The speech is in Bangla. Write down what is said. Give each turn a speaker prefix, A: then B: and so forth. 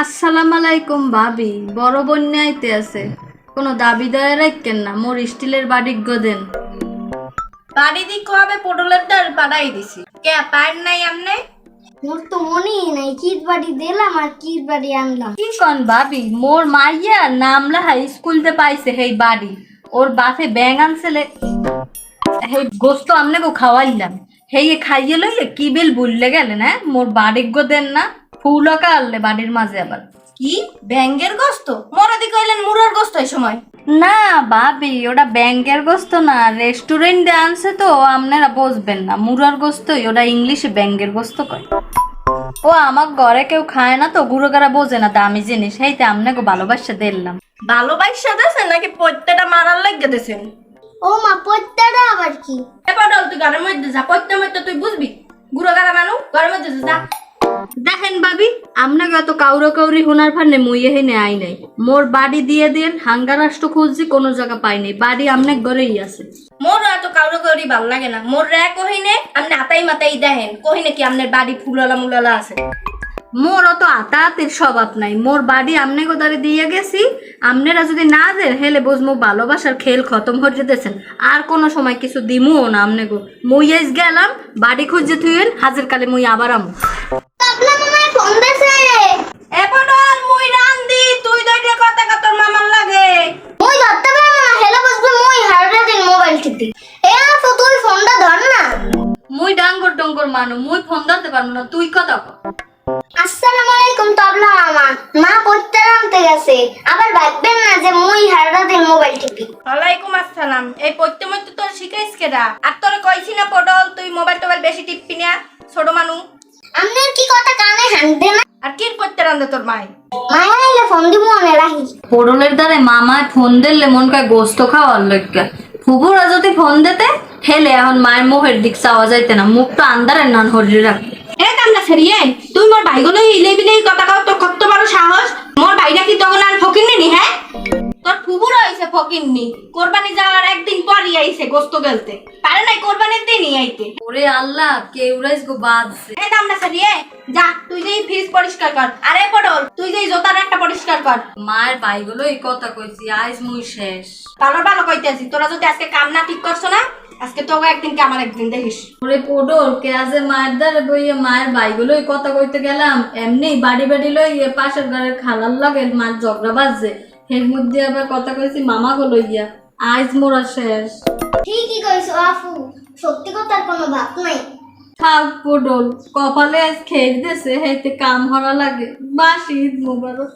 A: আসসালামু আলাইকুম ভাবি, বড় বন্যা আইতে আছে, কোনো দাবি দয়া রাখেন না, মোর স্টিলের বাড়ি দেন।
B: বাড়ি দি কবে পটলের ডাল বাড়াই দিছি কে পাইন নাই আমনে।
C: মোর তো মনেই নাই কিট বাড়ি দিলাম আর কিট বাড়ি আনলাম।
A: কি কন ভাবি, মোর মাইয়া নাম লাহা স্কুলতে পাইছে হেই বাড়ি, ওর বাপে ব্যাং আনছেলে, হেই গোস্ত আমনে গো খাওয়াইলাম, হেই খাইয়ে লইলে কি বেল ভুললে গেলেন। হ্যাঁ, মোর বাড়ি দেন না, ফুলকা আনলে বাড়ির মাঝে আবার।
B: কি ব্যাঙ্গের গোস্ত? মরাদি কইলেন মুরার গোস্ত এই সময়।
A: না ভাবি, ওটা ব্যাংকের গোস্ত না, রেস্টুরেন্টে আনছে তো, আপনারা বুঝবেন না, মুরার গোস্তই ওটা, ইংলিশে ব্যাংকের গোস্ত কয়। ও আমার ঘরে কেউ খায় না তো, গুরুগারা বোঝে না দামি জিনিস, সেইতে আপনাকে ভালোবাসা দিলাম।
B: ভালোবাসা দেছেন নাকি পৈত্যটা মারার লাগিয়ে দেছেন?
C: ও মা পত্তাটা আবার কি?
B: এবার তুই ঘরের মধ্যে যা, পৈত্যের মধ্যে তুই বুঝবি। গুড়ো গাড়া মানু ঘরের মধ্যে যা।
A: দেখেন ভাবি, আপনাকে এত কাউরি কাউরি হোনার ফান্ডে মুইয়ে হেনে আই নাই, মোর বাড়ি দিয়ে দেন, হাঙ্গা রাষ্ট্র খুঁজছি, কোনো জায়গা পাইনি, বাড়ি আপনার ঘরেই আছে।
B: মোর এত কাউরে কাউরি ভাল লাগে না, মোর রে কহিনে আপনি হাতাই মাতাই দেখেন, কহিনে কি আপনার বাড়ি ফুলালা মুলালা আছে।
A: মোর অত আতাতের স্বভাব নাই, মোর বাড়ি আমনে গোদারে দিয়ে গেছি, আপনারা যদি না দেন হেলে বুঝমু ভালোবাসার খেল খতম হয়ে যেতেছেন, আর কোনো সময় কিছু দিমুও না আমনে গো। মুই আইস গেলাম, বাড়ি খুঁজে থুয়েন, হাজির কালে মুই আবার আমু।
C: আপনার মামায় ফোন দেছে।
B: এবার মুই রান্দি, তুই দইটা কথা তোর মামার লাগে।
C: মুই ধরতে পারবো না, হেলে বসবে মুই হাররা দিন মোবাইল টিপি। এ আফু তুই ফোনটা ধর না।
A: মুই ডাঙ্গর ডঙ্গর মানু, মুই ফোন ধরতে পারবো না, তুই কথা কর।
C: আসসালামু আলাইকুম তবলা মামা, মা পত্তা আনতে গেছে, আবার ভাববেন না যে মুই হাররা দিন মোবাইল টিপি।
B: ওয়ালাইকুম আসসালাম। এই পড়তে মধ্যে তোর শিখাইস কেডা? আর তোর কইছি না পটল তুই মোবাইল টোবাইল বেশি টিপবি না, ছোট মানু।
C: আপনার কি কথা কানে হানবে না?
B: আর কি পড়তে রান্দে তোর মাই?
C: মায়া আইলে ফোন দিব মনে রাখি।
A: পটলের দ্বারে মামায় ফোন দিলে মন কয় গোস্ত খাওয়ার লইগা, ফুবুরা যদি ফোন দিতে হেলে এখন মায়ের মুখের দিক চাওয়া যাইতে না, মুখটা আন্দারের নান হরিয়ে রাখবে।
B: এ কান্না সেরিয়ে তুই মোর ভাইগুলো হিলে বিলে কথা কও, তোর কত বড় সাহস? মোর ভাইরা কি তখন আর ফকিরনি? হ্যাঁ, তোর ফুবুর হইছে ফকিরনি, কোরবানি যাওয়ার একদিন পরই আইছে গোস্ত গেলতে, পারে নাই কোরবানির দিনই আইতে।
A: ওরে আল্লাহ, কেউ রাইস গো বাদছে।
B: এ কান্না সেরিয়ে যা, তুই যেই ফ্রিজ পরিষ্কার কর, আরে পটল তুই যেই জোতার একটা পরিষ্কার কর।
A: মায়ের ভাইগুলো এই কথা কইছি, আজ মুই শেষ।
B: ভালো ভালো কইতেছি, তোরা যদি আজকে কাম না ঠিক করছো না, আজকে তোকে একদিন কে আমার একদিন দেখিস।
A: ওরে পটল কে আজে মায়ের দ্বারে বইয়ে মায়ের ভাইগুলো এই কথা কইতে গেলাম, এমনি বাড়ি বাড়ি লইয়ে পাশের ঘরের খালার লাগে মার ঝগড়া বাজছে, এর মধ্যে আবার কথা কইছি মামা গো লইয়া, আজ মোরা শেষ।
C: ঠিকই কইছো আফু, সত্যি কথার কোনো ভাব নাই।
A: থাক পটল, কপালে আজ খেয়ে দিতেছে, হেতে কাম হরা লাগে, বাসি ঈদ মোবারক।